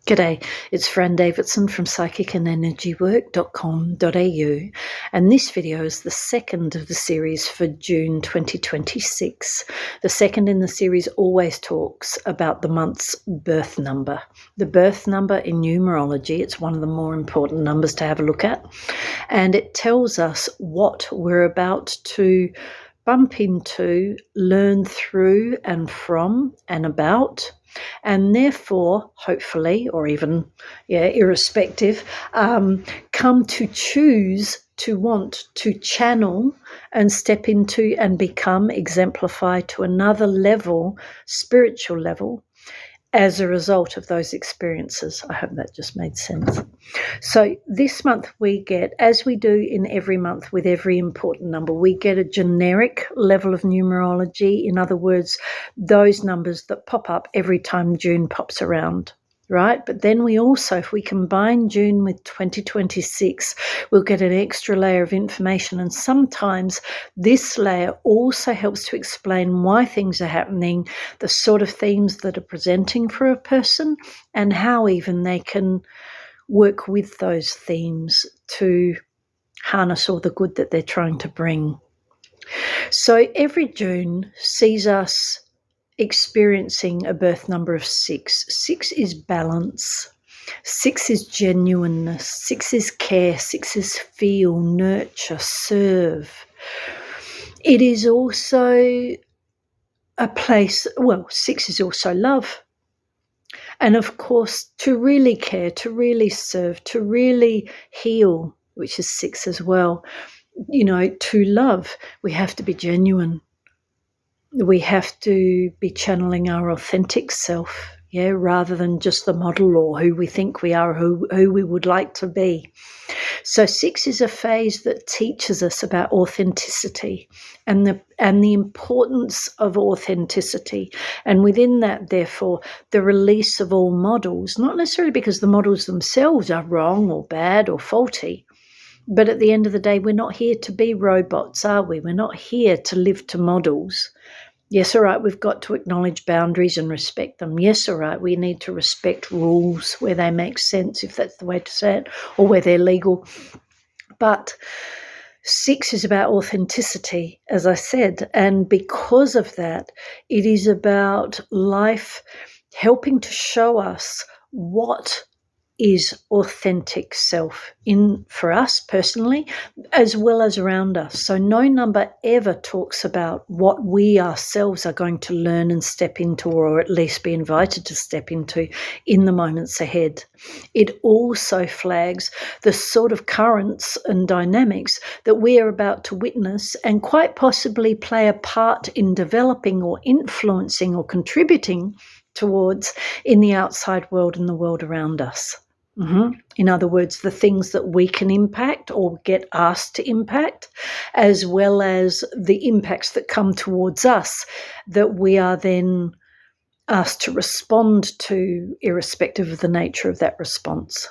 G'day, it's Fran Davidson from psychicandenergywork.com.au, and this video is the second of the series for June 2026. The second in the series always talks about the month's birth number. The birth number in numerology, it's one of the more important numbers to have a look at, and it tells us what we're about to bump into, learn through and from and about, and therefore, hopefully, or even, irrespective, come to choose to want to channel and step into and become, exemplify to another level, spiritual level, as a result of those experiences. I hope that just made sense. So this month we get, as we do in every month with every important number, we get a generic level of numerology. In other words, those numbers that pop up every time June pops around, right? But then we also, if we combine June with 2026, we'll get an extra layer of information. And sometimes this layer also helps to explain why things are happening, the sort of themes that are presenting for a person, and how even they can work with those themes to harness all the good that they're trying to bring. So every June sees us experiencing a birth number of 6. 6 is balance. 6 is genuineness. 6 is care. 6 is feel, nurture, serve. It is also a place, 6 is also love. And of course, to really care, to really serve, to really heal, which is 6 as well, to love, we have to be genuine. We have to be channeling our authentic self, rather than just the model or who we think we are, who we would like to be. So 6 is a phase that teaches us about authenticity and the importance of authenticity. And within that, therefore, the release of all models, not necessarily because the models themselves are wrong or bad or faulty, but at the end of the day, we're not here to be robots, are we? We're not here to live to models. Yes, all right, we've got to acknowledge boundaries and respect them. Yes, all right, we need to respect rules where they make sense, if that's the way to say it, or where they're legal. But 6 is about authenticity, as I said, and because of that, it is about life helping to show us what is authentic self for us personally, as well as around us. So no number ever talks about what we ourselves are going to learn and step into, or at least be invited to step into in the moments ahead. It also flags the sort of currents and dynamics that we are about to witness and quite possibly play a part in developing or influencing or contributing towards in the outside world and the world around us. In other words, the things that we can impact or get asked to impact, as well as the impacts that come towards us that we are then asked to respond to, irrespective of the nature of that response.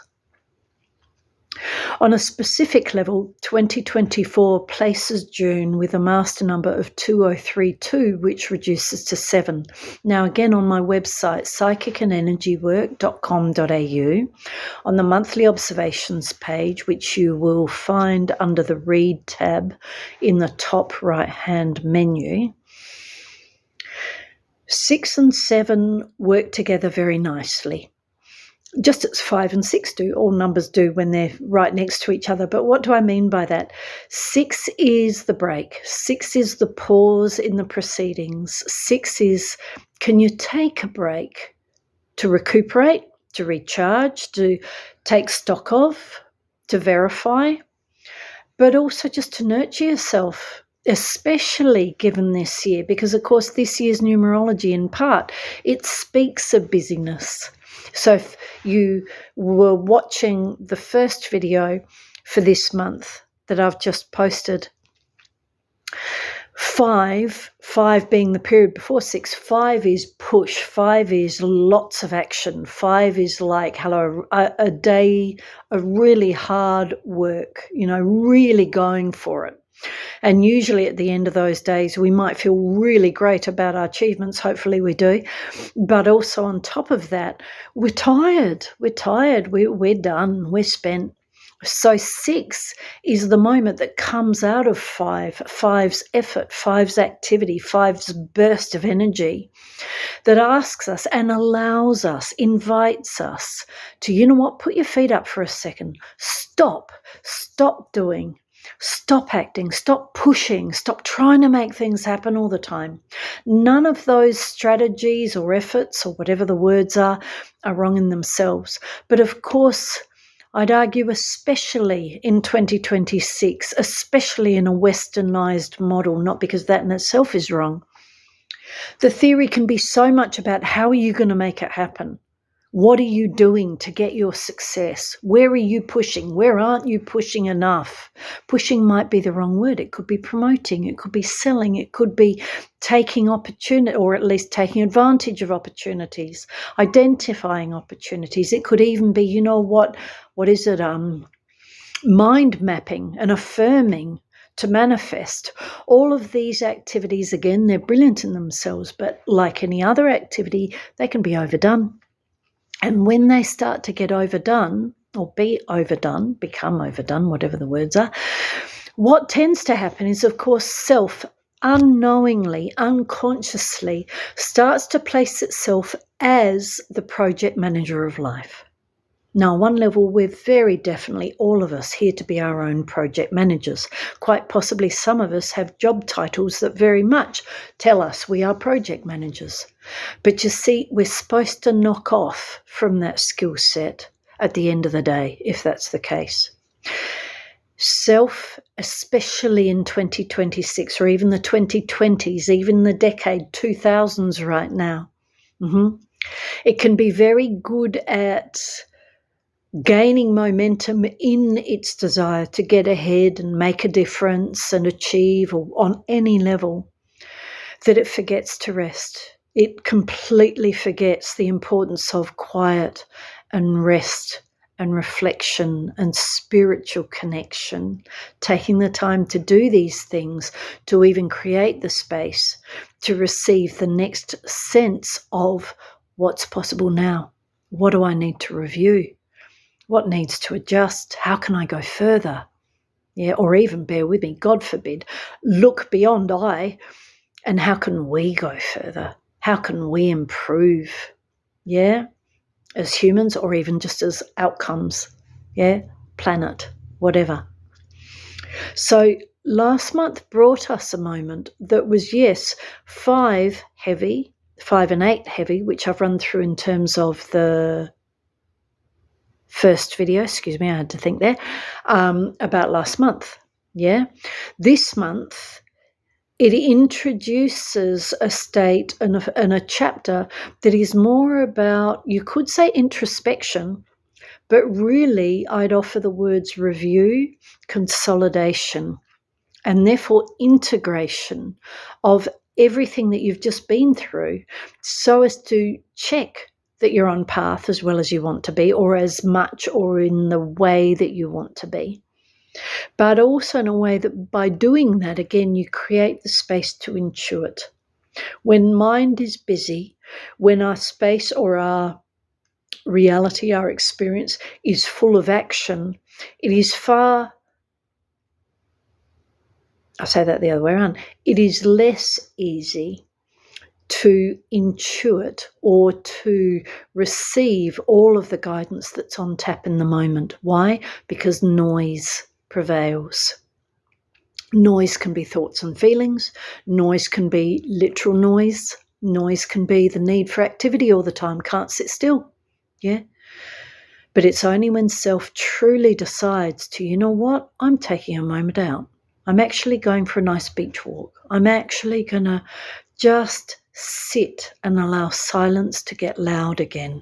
On a specific level, 2024 places June with a master number of 2032, which reduces to 7. Now, again, on my website, psychicandenergywork.com.au, on the monthly observations page, which you will find under the Read tab in the top right-hand menu, 6 and 7 work together very nicely. Just as 5 and 6 do, all numbers do when they're right next to each other. But what do I mean by that? 6 is the break. 6 is the pause in the proceedings. 6 is, can you take a break to recuperate, to recharge, to take stock of, to verify, but also just to nurture yourself, especially given this year, because, of course, this year's numerology, in part, it speaks of busyness. So if you were watching the first video for this month that I've just posted, 5 being the period before 6, 5 is push, 5 is lots of action, 5 is like, a day of really hard work, really going for it. And usually at the end of those days, we might feel really great about our achievements. Hopefully we do. But also on top of that, we're tired. We're done. We're spent. So 6 is the moment that comes out of 5, 5's effort, 5's activity, 5's burst of energy that asks us and allows us, invites us to, you know what, put your feet up for a second. Stop doing. Stop acting, stop pushing, stop trying to make things happen all the time. None of those strategies or efforts or whatever the words are wrong in themselves. But of course, I'd argue especially in 2026, especially in a westernized model, not because that in itself is wrong. The theory can be so much about how are you going to make it happen? What are you doing to get your success? Where are you pushing? Where aren't you pushing enough? Pushing might be the wrong word. It could be promoting. It could be selling. It could be taking opportunity, or at least taking advantage of opportunities, identifying opportunities. It could even be, you know what is it? Mind mapping and affirming to manifest. All of these activities, again, they're brilliant in themselves, but like any other activity, they can be overdone. And when they start to get overdone or become overdone, whatever the words are, what tends to happen is, of course, self unknowingly, unconsciously starts to place itself as the project manager of life. Now, on one level, we're very definitely, all of us, here to be our own project managers. Quite possibly some of us have job titles that very much tell us we are project managers. But you see, we're supposed to knock off from that skill set at the end of the day, if that's the case. Self, especially in 2026 or even the 2020s, even the decade 2000s right now, it can be very good at gaining momentum in its desire to get ahead and make a difference and achieve, or on any level, that it forgets to rest. It completely forgets the importance of quiet and rest and reflection and spiritual connection, taking the time to do these things, to even create the space to receive the next sense of what's possible now. What do I need to review? What needs to adjust? How can I go further? Yeah, or even, bear with me, God forbid, look beyond I, and how can we go further? How can we improve? Yeah, as humans or even just as outcomes. Yeah, planet, whatever. So last month brought us a moment that was, yes, 5 heavy, 5 and 8 heavy, which I've run through in terms of the first video, I had to think there, about last month. Yeah. This month, it introduces a state and a chapter that is more about, you could say, introspection, but really I'd offer the words review, consolidation, and therefore integration of everything that you've just been through, so as to check that you're on path as well as you want to be, or as much or in the way that you want to be. But also in a way that by doing that, again, you create the space to intuit. When mind is busy, when our space or our reality, our experience is full of action, it is I'll say that the other way around, it is less easy to intuit or to receive all of the guidance that's on tap in the moment. Why? Because noise prevails. Noise can be thoughts and feelings. Noise can be literal noise. Noise can be the need for activity all the time. Can't sit still. Yeah. But it's only when self truly decides to, you know what, I'm taking a moment out. I'm actually going for a nice beach walk. I'm actually going to just sit and allow silence to get loud again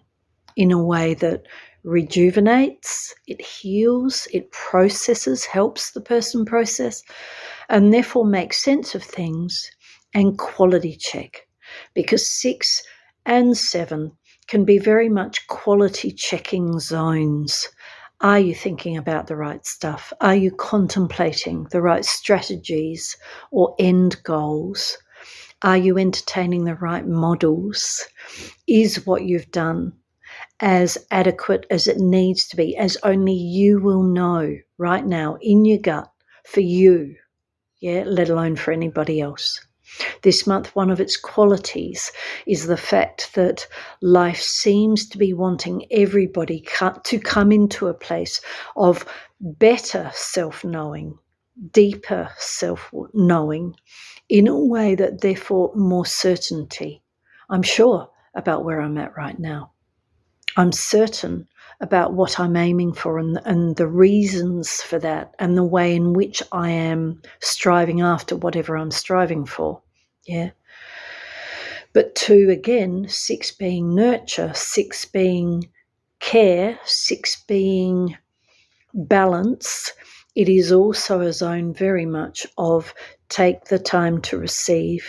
in a way that rejuvenates, it heals, it processes, helps the person process, and therefore make sense of things and quality check. Because 6 and 7 can be very much quality checking zones. Are you thinking about the right stuff? Are you contemplating the right strategies or end goals? Are you entertaining the right models? Is what you've done as adequate as it needs to be, as only you will know right now in your gut for you, let alone for anybody else? This month, one of its qualities is the fact that life seems to be wanting everybody to come into a place of better self-knowing, deeper self-knowing, in a way that therefore more certainty. I'm sure about where I'm at right now. I'm certain about what I'm aiming for and the reasons for that and the way in which I am striving after whatever I'm striving for. Yeah. But 2, again, 6 being nurture, 6 being care, 6 being balance, it is also a zone very much of take the time to receive,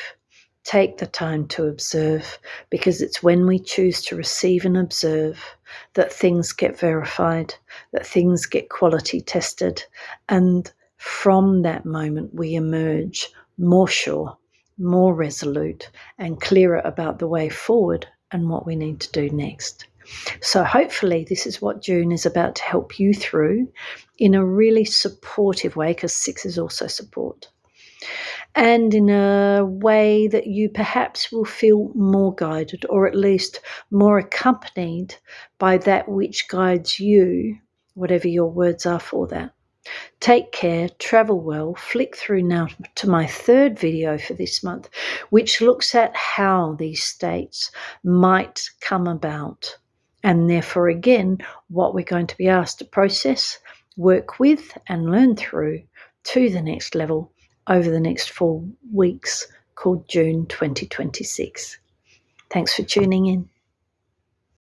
take the time to observe, because it's when we choose to receive and observe that things get verified, that things get quality tested, and from that moment we emerge more sure, more resolute, and clearer about the way forward and what we need to do next. So hopefully this is what June is about to help you through in a really supportive way, because 6 is also support, and in a way that you perhaps will feel more guided, or at least more accompanied by that which guides you, whatever your words are for that. Take care, travel well. Flick through now to my 3rd video for this month, which looks at how these states might come about, and therefore again what we're going to be asked to process, work with and learn through to the next level over the next 4 weeks, called June 2026. Thanks for tuning in.